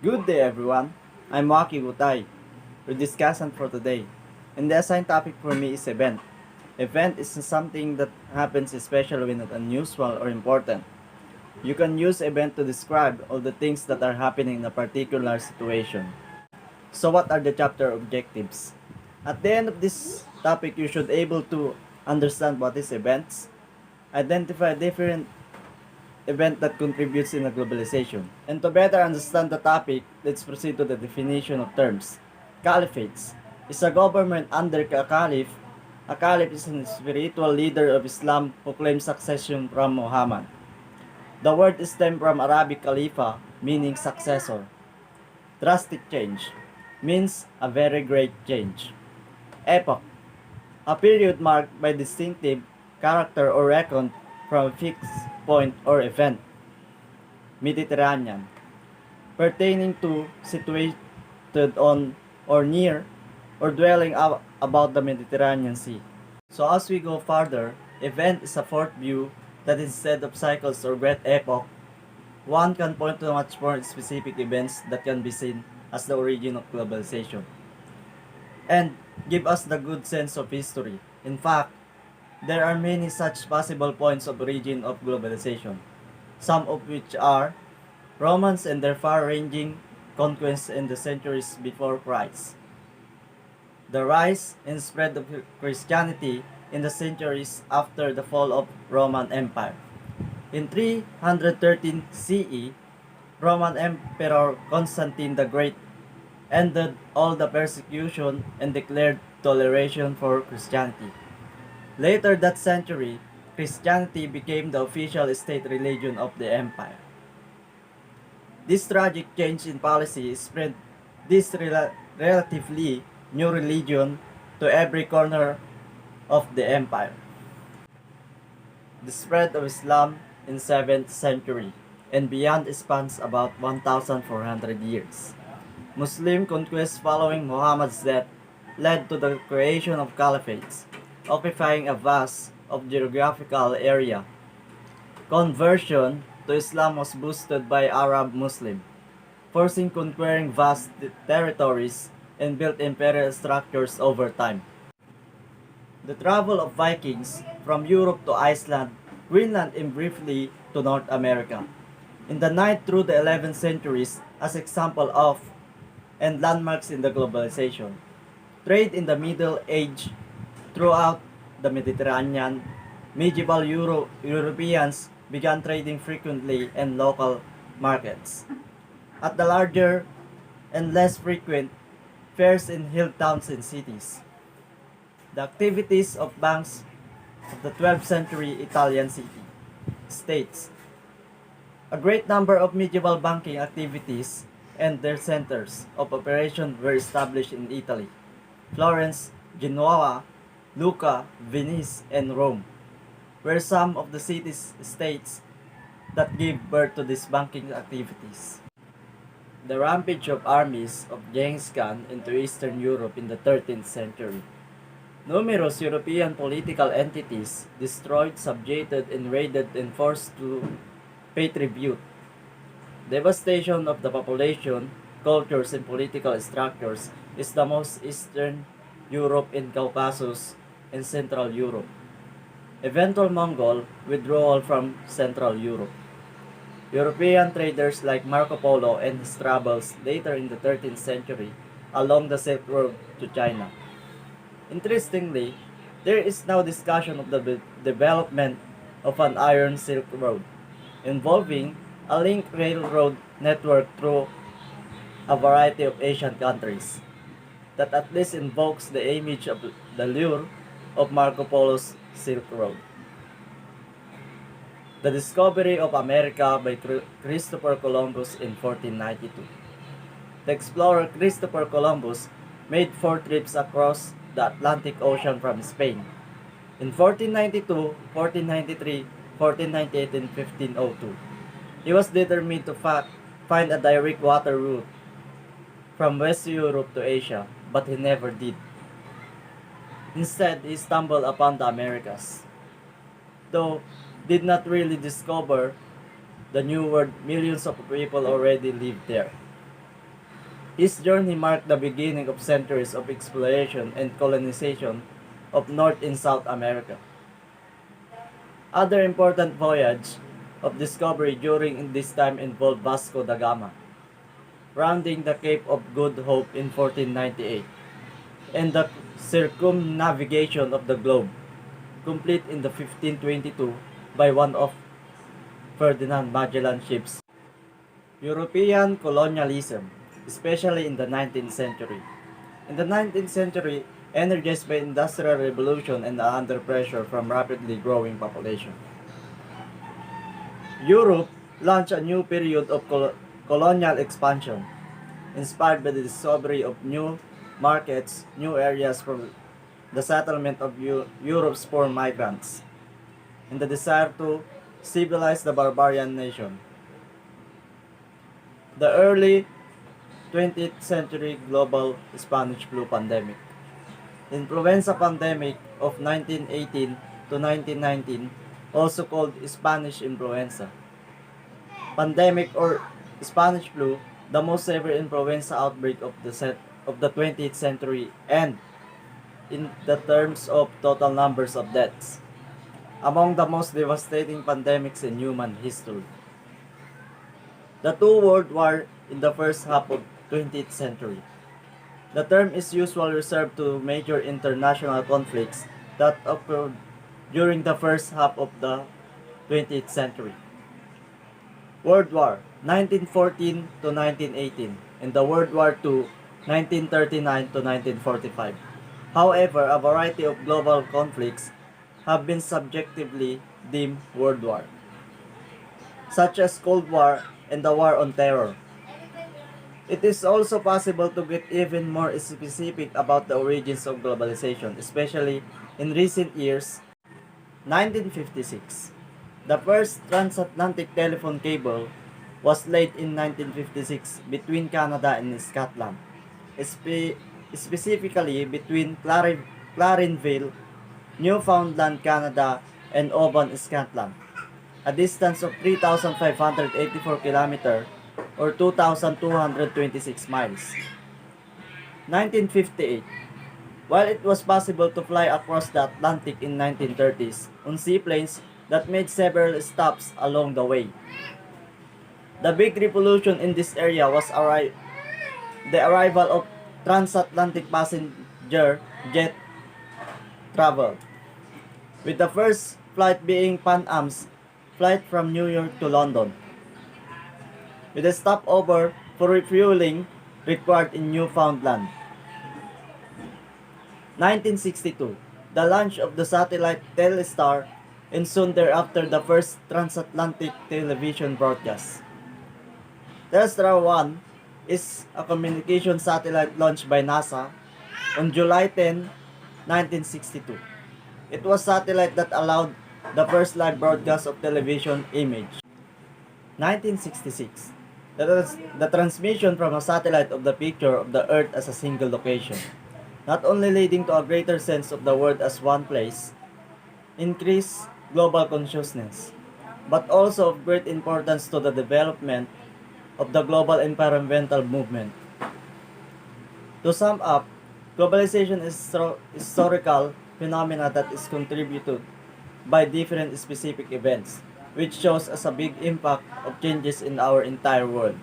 Good day, everyone. I'm Waki Butai, your discussant for today. And the assigned topic for me is event. Event is something that happens especially when it's unusual or important. You can use event to describe all the things that are happening in a particular situation. So what are the chapter objectives? At the end of this topic, you should able to understand what is events, identify different event that contributes in a globalization. And to better understand the topic, let's proceed to the definition of terms. Caliphates is a government under a caliph. A caliph is a spiritual leader of Islam who claims succession from Muhammad. The word is stemmed from Arabic khalifa, meaning successor. Drastic change means a very great change. Epoch, a period marked by distinctive character or reckoned from a fixed point or event. Mediterranean, pertaining to situated on or near or dwelling about the Mediterranean Sea. So as we go further, event is a fourth view that instead of cycles or great epoch, one can point to much more specific events that can be seen as the origin of globalization and give us the good sense of history. In fact, there are many such possible points of origin of globalization, some of which are Romans and their far-ranging conquests in the centuries before Christ, the rise and spread of Christianity in the centuries after the fall of Roman Empire. In 313 CE, Roman Emperor Constantine the Great ended all the persecution and declared toleration for Christianity. Later that century, Christianity became the official state religion of the empire. This tragic change in policy spread this relatively new religion to every corner of the empire. The spread of Islam in 7th century and beyond spans about 1,400 years. Muslim conquest following Muhammad's death led to the creation of caliphates, occupying a vast of geographical area. Conversion to Islam was boosted by Arab Muslim, forcing conquering vast territories and built imperial structures over time. The travel of Vikings from Europe to Iceland, Greenland and briefly to North America in the 9th through the 11th centuries as example of and landmarks in the globalization. Trade in the Middle Age throughout the Mediterranean, medieval Europeans began trading frequently in local markets. At the larger and less frequent fairs in hill towns and cities. The activities of banks of the 12th century Italian city states. A great number of medieval banking activities and their centers of operation were established in Italy, Florence, Genoa, Lucca, Venice, and Rome, were some of the cities-states that gave birth to these banking activities. The rampage of armies of Genghis Khan into Eastern Europe in the 13th century. Numerous European political entities destroyed, subjugated, and raided and forced to pay tribute. Devastation of the population, cultures, and political structures is the most Eastern Europe and Caucasus and Central Europe. Eventual Mongol withdrawal from Central Europe. European traders like Marco Polo and his travels later in the 13th century along the Silk Road to China. Interestingly, there is now discussion of the development of an Iron Silk Road, involving a link railroad network through a variety of Asian countries, that at least invokes the image of the lure of Marco Polo's Silk Road. The discovery of America by Christopher Columbus in 1492. The explorer Christopher Columbus made 4 trips across the Atlantic Ocean from Spain in 1492, 1493, 1498, and 1502. He was determined to find a direct water route from West Europe to Asia, but he never did. Instead, he stumbled upon the Americas, though did not really discover the new world. Millions of people already lived there. His journey marked the beginning of centuries of exploration and colonization of North and South America. Other important voyages of discovery during this time involved Vasco da Gama, rounding the Cape of Good Hope in 1498, and the circumnavigation of the globe, complete in the 1522 by one of Ferdinand Magellan's ships. European colonialism, especially in the 19th century. In the 19th century, energized by industrial revolution and under pressure from rapidly growing population, Europe launched a new period of colonial expansion, inspired by the discovery of new markets, new areas for the settlement of Europe's poor migrants, and the desire to civilize the barbarian nation. The early 20th century global Spanish flu pandemic. Influenza pandemic of 1918 to 1919, also called Spanish influenza. Pandemic or Spanish flu, the most severe influenza outbreak of the 20th century, and in the terms of total numbers of deaths, among the most devastating pandemics in human history. The two world war in the first half of 20th century. The term is usually reserved to major international conflicts that occurred during the first half of the 20th century. World War 1914 to 1918 and the World War II 1939 to 1945. However, a variety of global conflicts have been subjectively deemed World War, such as Cold War and the War on Terror. It is also possible to get even more specific about the origins of globalization, especially in recent years. 1956. The first transatlantic telephone cable was laid in 1956 between Canada and Scotland, specifically between Clarenville, Newfoundland, Canada, and Oban, Scotland, a distance of 3,584 km or 2,226 miles. 1958. While it was possible to fly across the Atlantic in 1930s on seaplanes that made several stops along the way, the big revolution in this area was the arrival of transatlantic passenger jet travel, with the first flight being Pan Am's flight from New York to London, with a stopover for refueling required in Newfoundland. 1962, the launch of the satellite Telstar, and soon thereafter the first transatlantic television broadcast. Telstar 1 is a communication satellite launched by NASA on July 10, 1962. It was a satellite that allowed the first live broadcast of television image. 1966. The transmission from a satellite of the picture of the Earth as a single location, not only leading to a greater sense of the world as one place, increased global consciousness, but also of great importance to the development of the global environmental movement. To sum up, globalization is a historical phenomena that is contributed by different specific events, which shows us a big impact of changes in our entire world.